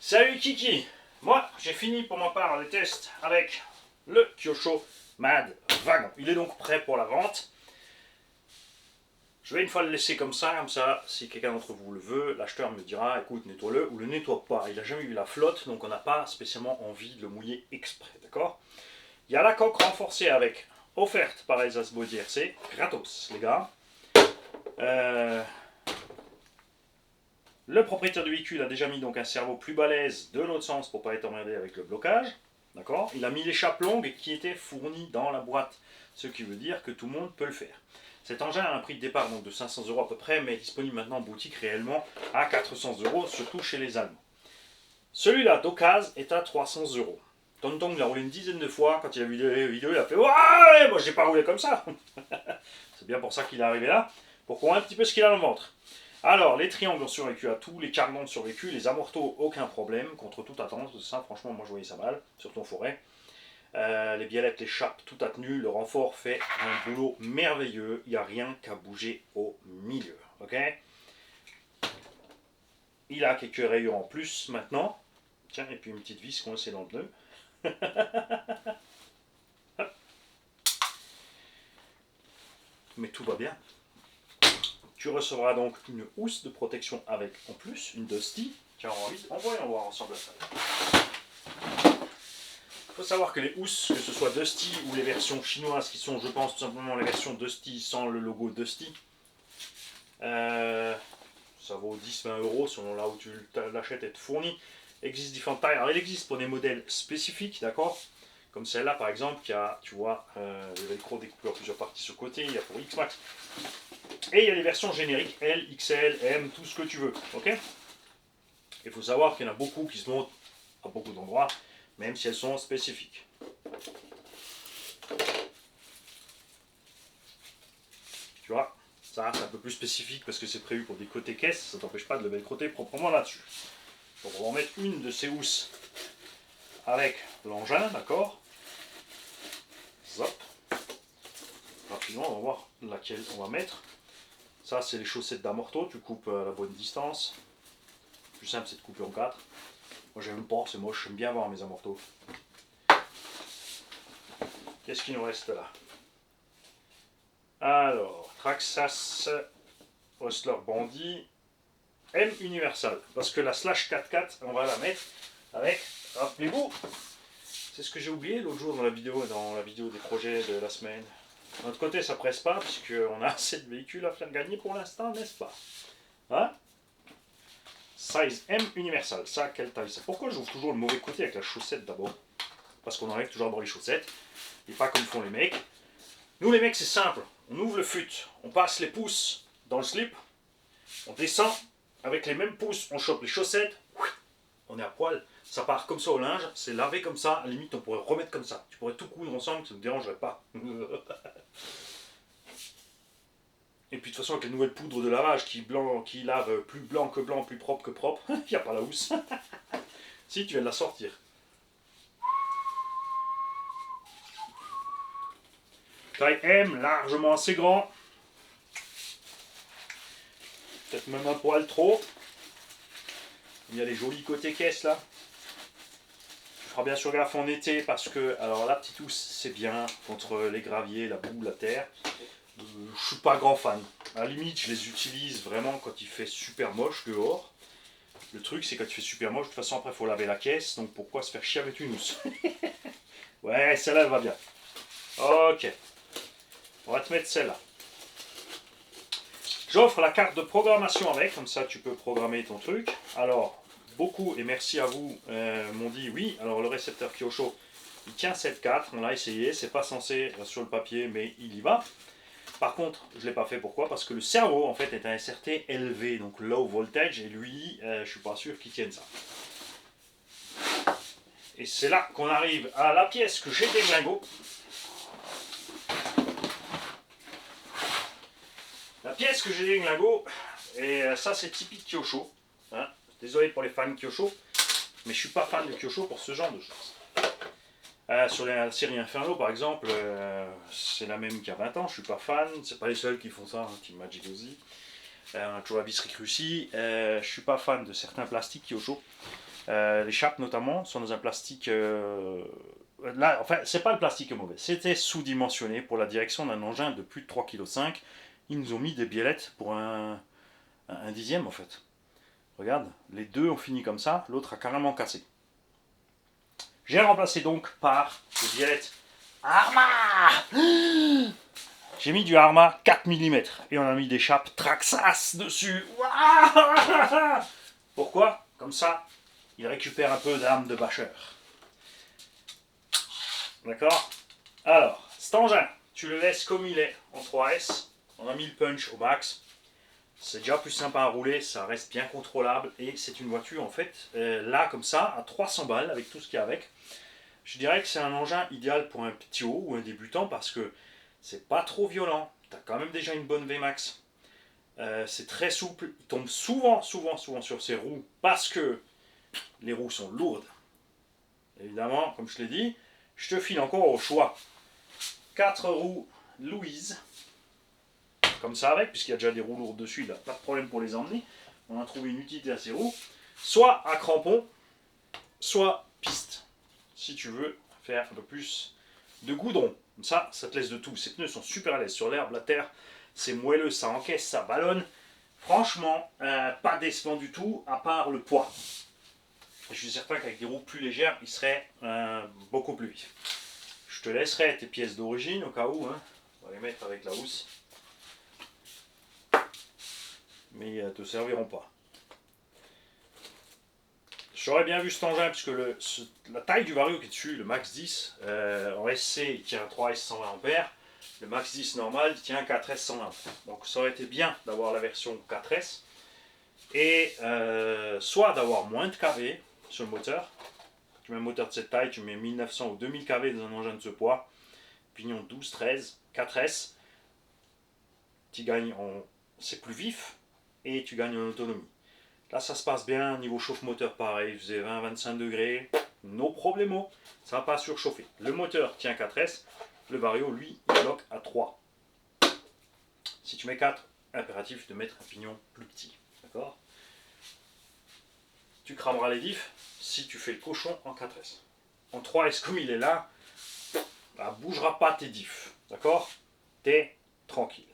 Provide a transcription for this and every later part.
Salut Kiki. Moi, j'ai fini pour ma part les tests avec le Kyosho Mad Wagon. Il est donc prêt pour la vente. Je vais une fois le laisser comme ça, si quelqu'un d'entre vous le veut, l'acheteur me dira, écoute, nettoie-le ou le nettoie pas. Il n'a jamais vu la flotte, donc on n'a pas spécialement envie de le mouiller exprès, d'accord? Il y a la coque renforcée avec, offerte par les Asbo DRC, gratos, les gars. Le propriétaire du véhicule a déjà mis donc un cerveau plus balèze de l'autre sens pour ne pas être emmerdé avec le blocage. D'accord. Il a mis l'échappe longue qui était fournie dans la boîte, ce qui veut dire que tout le monde peut le faire. Cet engin a un prix de départ donc de 500 € à peu près, mais est disponible maintenant en boutique réellement à 400 €, surtout chez les Allemands. Celui-là d'occasion est à 300 €. Tonton l'a roulé une dizaine de fois, quand il a vu les vidéos, il a fait « Ouais, moi j'ai pas roulé comme ça !» C'est bien pour ça qu'il est arrivé là, pour qu'on voit un petit peu ce qu'il a dans le ventre. Alors, les triangles ont survécu à tout, les cargans ont survécu, les amortos, aucun problème, contre toute attente, ça franchement, moi je voyais ça mal, surtout en forêt. Les biellettes, les chapes, tout a tenu, le renfort fait un boulot merveilleux, il n'y a rien qu'à bouger au milieu, ok? Il a quelques rayures en plus maintenant, tiens, et puis une petite vis coincée dans le pneu. Mais tout va bien. Tu recevras donc une housse de protection avec en plus une Dusty. Tiens, on va voir ensemble ça. Il faut savoir que les housses, que ce soit Dusty ou les versions chinoises qui sont, je pense, tout simplement les versions Dusty sans le logo Dusty, ça vaut 10-20 € selon là où tu l'achètes et te fournis. Existe différentes tailles. Alors, il existe pour des modèles spécifiques, d'accord? Comme celle-là, par exemple, qui a, tu vois, le velcro découpé en plusieurs parties sur le côté. Il y a pour X-Max. Et il y a les versions génériques L, XL, M, tout ce que tu veux. Ok? Il faut savoir qu'il y en a beaucoup qui se montent à beaucoup d'endroits, même si elles sont spécifiques. Tu vois, ça c'est un peu plus spécifique parce que c'est prévu pour des côtés caisses, ça t'empêche pas de le velcroter proprement là-dessus. Donc on va en mettre une de ces housses avec l'engin, d'accord? Zop. Rapidement, on va voir laquelle on va mettre. Ça, c'est les chaussettes d'amorto, tu coupes à la bonne distance. Le plus simple, c'est de couper en 4. Moi, j'aime pas, c'est moche, j'aime bien avoir mes amortos. Qu'est-ce qu'il nous reste là? Alors, Traxxas Hostler Bandit M Universal. Parce que la slash 4x4, on va la mettre avec, rappelez-vous, c'est ce que j'ai oublié l'autre jour dans la vidéo des projets de la semaine. De notre côté, ça presse pas, puisqu'on a assez de véhicules à faire gagner pour l'instant, n'est-ce pas? Hein? Size M Universal. Ça, quelle taille c'est? Pourquoi j'ouvre toujours le mauvais côté avec la chaussette d'abord? Parce qu'on enlève toujours dans les chaussettes. Et pas comme font les mecs. Nous, les mecs, c'est simple. On ouvre le fut, on passe les pouces dans le slip, on descend, avec les mêmes pouces, on chope les chaussettes, on est à poil. Ça part comme ça au linge, c'est lavé comme ça, à la limite on pourrait remettre comme ça. Tu pourrais tout coudre ensemble, ça ne me dérangerait pas. Et puis de toute façon avec les nouvelles poudres de lavage qui lavent plus blanc que blanc, plus propre que propre, il n'y a pas la housse. Si, tu viens de la sortir. Taille M, largement assez grand. Peut-être même un poil trop. Il y a les jolis côtés caisse là. Tu feras bien sûr gaffe en été parce que, alors la petite housse c'est bien contre les graviers, la boue, la terre. Je suis pas grand fan. À la limite, je les utilise vraiment quand il fait super moche dehors. Le truc, c'est quand il fait super moche, de toute façon, après, il faut laver la caisse. Donc, pourquoi se faire chier avec une housse? Ouais, celle-là, elle va bien. Ok. On va te mettre celle-là. J'offre la carte de programmation avec, comme ça, tu peux programmer ton truc. Alors, beaucoup, et merci à vous, m'ont dit oui. Alors, le récepteur Kyosho, il tient 7.4. On l'a essayé. C'est pas censé sur le papier, mais il y va. Par contre, je ne l'ai pas fait, pourquoi? Parce que le cerveau, en fait, est un SRT élevé, donc low voltage, et lui, je ne suis pas sûr qu'il tienne ça. Et c'est là qu'on arrive à la pièce que j'ai déglingo. La pièce que j'ai déglingo, et ça c'est typique Kyosho. Hein. Désolé pour les fans Kyosho, mais je ne suis pas fan de Kyosho pour ce genre de choses. Sur la série Inferno par exemple, c'est la même qu'il y a 20 ans, je suis pas fan, c'est pas les seuls qui font ça, hein, Team Magic aussi. On a toujours la vis récrussie, je suis pas fan de certains plastiques Kyosho. Les chapes notamment sont dans un plastique. Là, enfin, c'est pas le plastique est mauvais. C'était sous-dimensionné pour la direction d'un engin de plus de 3,5 kg. Ils nous ont mis des biellettes pour un dixième en fait. Regarde, les deux ont fini comme ça, l'autre a carrément cassé. J'ai remplacé donc par des biellettes Arma. J'ai mis du Arma 4 mm et on a mis des chapes Traxxas dessus. Pourquoi? Comme ça, il récupère un peu d'âme de bâcheur. D'accord? Alors, cet engin, tu le laisses comme il est en 3S. On a mis le punch au max. C'est déjà plus sympa à rouler, ça reste bien contrôlable et c'est une voiture en fait, là comme ça, à 300 balles avec tout ce qu'il y a avec. Je dirais que c'est un engin idéal pour un petit haut ou un débutant parce que c'est pas trop violent. Tu as quand même déjà une bonne VMAX. C'est très souple. Il tombe souvent sur ses roues parce que les roues sont lourdes. Évidemment, comme je l'ai dit, je te file encore au choix. 4 roues Louise. Comme ça avec, puisqu'il y a déjà des roues lourdes dessus, il n'a pas de problème pour les emmener. On a trouvé une utilité à ces roues. Soit à crampons, soit piste. Si tu veux faire un peu plus de goudron. Comme ça te laisse de tout. Ces pneus sont super à l'aise sur l'herbe, la terre. C'est moelleux, ça encaisse, ça ballonne. Franchement, pas décevant du tout, à part le poids. Je suis certain qu'avec des roues plus légères, il serait beaucoup plus vif. Je te laisserai tes pièces d'origine au cas où. Hein. On va les mettre avec la housse. Mais elles ne te serviront pas. J'aurais bien vu cet engin puisque la taille du Vario qui est dessus, le Max 10, en SC il tient un 3S 120 A, le Max 10 normal il tient un 4S 120 A. Donc ça aurait été bien d'avoir la version 4S et soit d'avoir moins de kV sur le moteur. Tu mets un moteur de cette taille, tu mets 1900 ou 2000 kV dans un engin de ce poids, pignon 12, 13, 4S, tu gagnes c'est plus vif et tu gagnes en autonomie. Là, ça se passe bien, niveau chauffe-moteur pareil, il faisait 20-25 degrés, no problemo, ça va pas surchauffer. Le moteur tient 4S, le Vario, lui, il bloque à 3. Si tu mets 4, impératif de mettre un pignon plus petit, d'accord? Tu crameras les diffs si tu fais le cochon en 4S. En 3S, comme il est là, ça ne bougera pas tes diffs, d'accord? T'es tranquille.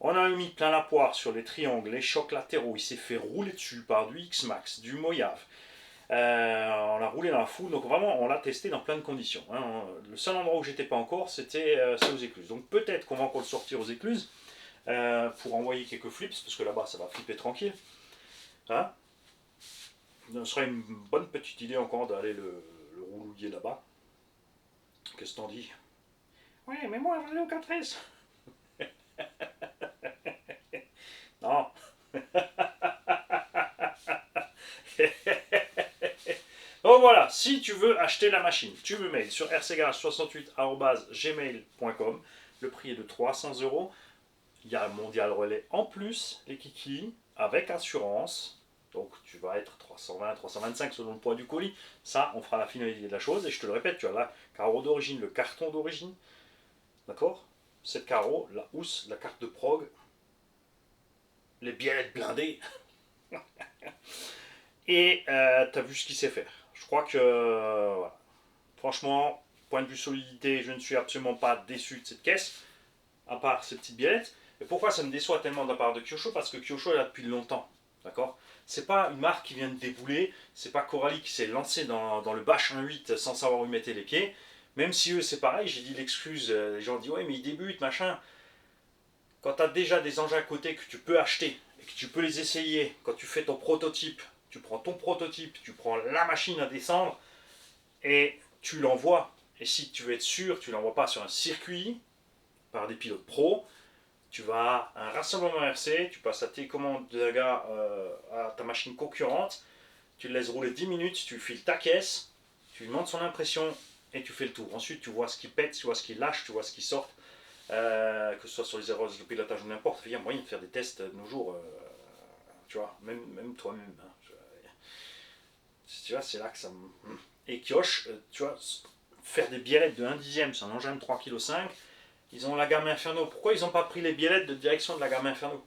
On a mis plein la poire sur les triangles, les chocs latéraux. Il s'est fait rouler dessus par du X-Max, du Mojave. On a roulé dans la foule, donc vraiment on l'a testé dans plein de conditions. Hein. Le seul endroit où j'étais pas encore, c'était aux écluses. Donc peut-être qu'on va encore le sortir aux écluses pour envoyer quelques flips, parce que là-bas ça va flipper tranquille. Hein. Ce serait une bonne petite idée encore d'aller le roulouiller là-bas. Qu'est-ce que t'en dis? Ouais, mais moi, je vais aller au 4S. Non. Donc voilà, si tu veux acheter la machine, tu me mail sur rcgarage68@gmail.com. Le prix est de 300 €. Il y a un mondial relais en plus, les kikis, avec assurance. Donc tu vas être 320, 325 selon le poids du colis. Ça, on fera la finalité de la chose. Et je te le répète, tu as la carreau d'origine, le carton d'origine. D'accord? Cette carreau, la housse, la carte de prog, les biellettes blindées. Et tu as vu ce qu'il sait faire. Je crois que, voilà. Franchement, point de vue solidité, je ne suis absolument pas déçu de cette caisse, à part ces petites biellettes. Et pourquoi ça me déçoit tellement de la part de Kyosho? Parce que Kyosho est là depuis longtemps. D'accord? C'est pas une marque qui vient de débouler, c'est pas Coralie qui s'est lancé dans le Bash 1.8 sans savoir où ils mettaient les pieds. Même si eux, c'est pareil, j'ai dit l'excuse, les gens disent ouais, mais ils débutent, machin. Quand tu as déjà des engins à côté que tu peux acheter et que tu peux les essayer, quand tu fais ton prototype, tu prends ton prototype, tu prends la machine à descendre et tu l'envoies. Et si tu veux être sûr, tu ne l'envoies pas sur un circuit par des pilotes pros. Tu vas à un rassemblement RC, tu passes à tes commandes de gars à ta machine concurrente, tu le laisses rouler 10 minutes, tu files ta caisse, tu lui demandes son impression et tu fais le tour. Ensuite, tu vois ce qui pète, tu vois ce qui lâche, tu vois ce qui sort. Que ce soit sur les erreurs de pilotage ou n'importe, il y a moyen de faire des tests de nos jours, tu vois, même toi-même. Hein, tu vois, c'est là que ça me... Et Kiosh, tu vois, faire des biellettes de 1 dixième sur un engin de 3,5 kg, ils ont la gamme Inferno. Pourquoi ils n'ont pas pris les biellettes de direction de la gamme Inferno?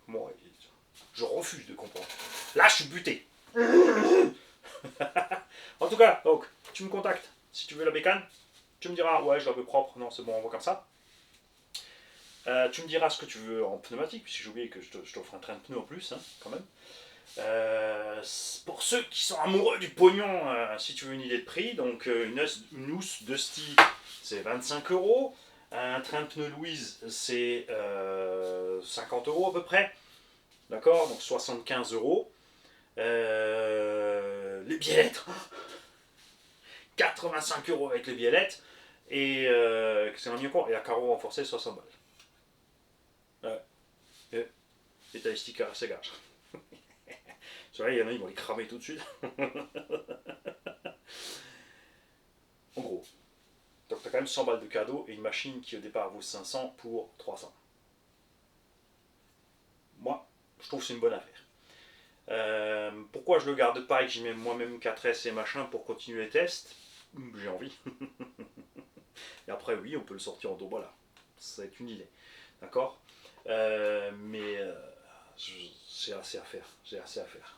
Bon, Je refuse de comprendre. Là, je suis buté. En tout cas, donc, tu me contactes. Si tu veux la bécane, tu me diras, ouais, je la veux propre. Non, c'est bon, on va comme ça. Tu me diras ce que tu veux en pneumatique, puisque j'ai oublié que je t'offre un train de pneus en plus, hein, quand même. Pour ceux qui sont amoureux du pognon, si tu veux une idée de prix, donc une housse de Sti, c'est 25 euros. Un train de pneus Louise, c'est 50 euros à peu près. D'accord, donc 75 euros. Les biellettes, 85 euros avec les biellettes. Et c'est un mieux quoi. Et à carreau renforcé, 60 balles. Ouais. Et t'as les stickers à gage. C'est vrai, il y en a, ils vont les cramer tout de suite. En gros. Donc t'as quand même 100 balles de cadeau et une machine qui au départ vaut 500 pour 300. Moi, je trouve que c'est une bonne affaire. Pourquoi je le garde pas et que j'y mets moi-même 4S et machin pour continuer les tests? J'ai envie. Et après, oui, on peut le sortir en dos, voilà. Ça va être une idée. D'accord. Mais j'ai assez à faire. J'ai assez à faire.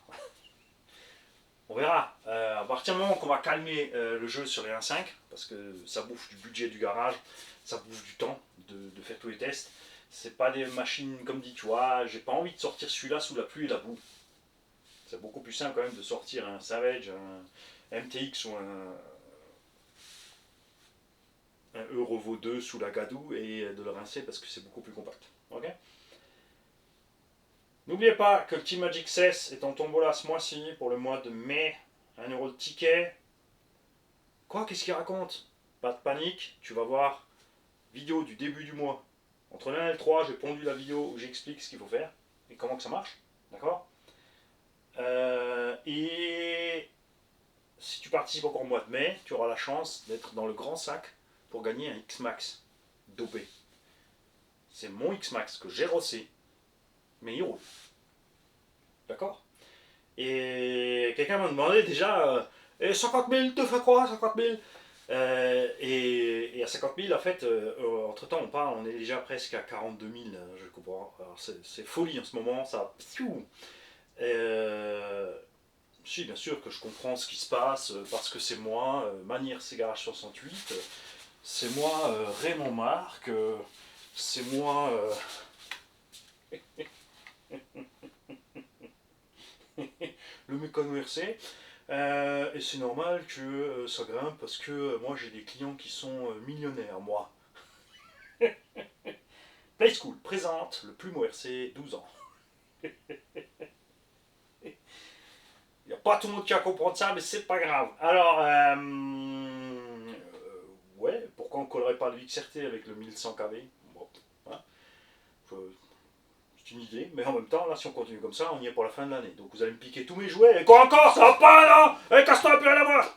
On verra. À partir du moment qu'on va calmer le jeu sur les 1.5, parce que ça bouffe du budget du garage, ça bouffe du temps de faire tous les tests. C'est pas des machines comme dit, tu vois, j'ai pas envie de sortir celui-là sous la pluie et la boue. C'est beaucoup plus simple quand même de sortir un Savage, un MTX ou un Eurovo 2 sous la gadoue et de le rincer parce que c'est beaucoup plus compact. Ok. N'oubliez pas que le Team Magic 16 est en tombola ce mois-ci pour le mois de mai. 1 euro de ticket. Quoi? Qu'est-ce qu'il raconte? Pas de panique, tu vas voir vidéo du début du mois. Entre l'1 et le 3, j'ai pondu la vidéo où j'explique ce qu'il faut faire et comment que ça marche. D'accord. Et si tu participes encore au mois de mai, tu auras la chance d'être dans le grand sac pour gagner un X-Max dopé. C'est mon X-Max que j'ai rossé, mais il roule. D'accord. Et quelqu'un m'a demandé déjà 50 000, 2 fois quoi 50 000 et à 50 000, en fait, entre temps, on est déjà presque à 42 000, je comprends. Alors c'est folie en ce moment, ça. Si, bien sûr que je comprends ce qui se passe, parce que c'est moi, Manière c'est Garage 68, c'est moi, Raymond Marc, c'est moi. Le mécano RC. Et c'est normal que ça grimpe parce que moi j'ai des clients qui sont millionnaires, moi. Play School présente le Plumeau RC 12 ans. Il n'y a pas tout le monde qui va comprendre ça, mais c'est pas grave. Alors, ouais, pourquoi on ne collerait pas le XRT avec le 1100 kV? Bon, hein, c'est une idée, mais en même temps, là, si on continue comme ça, on y est pour la fin de l'année. Donc vous allez me piquer tous mes jouets, et quoi encore? Ça va pas, non? Casse-toi un peu à la voix!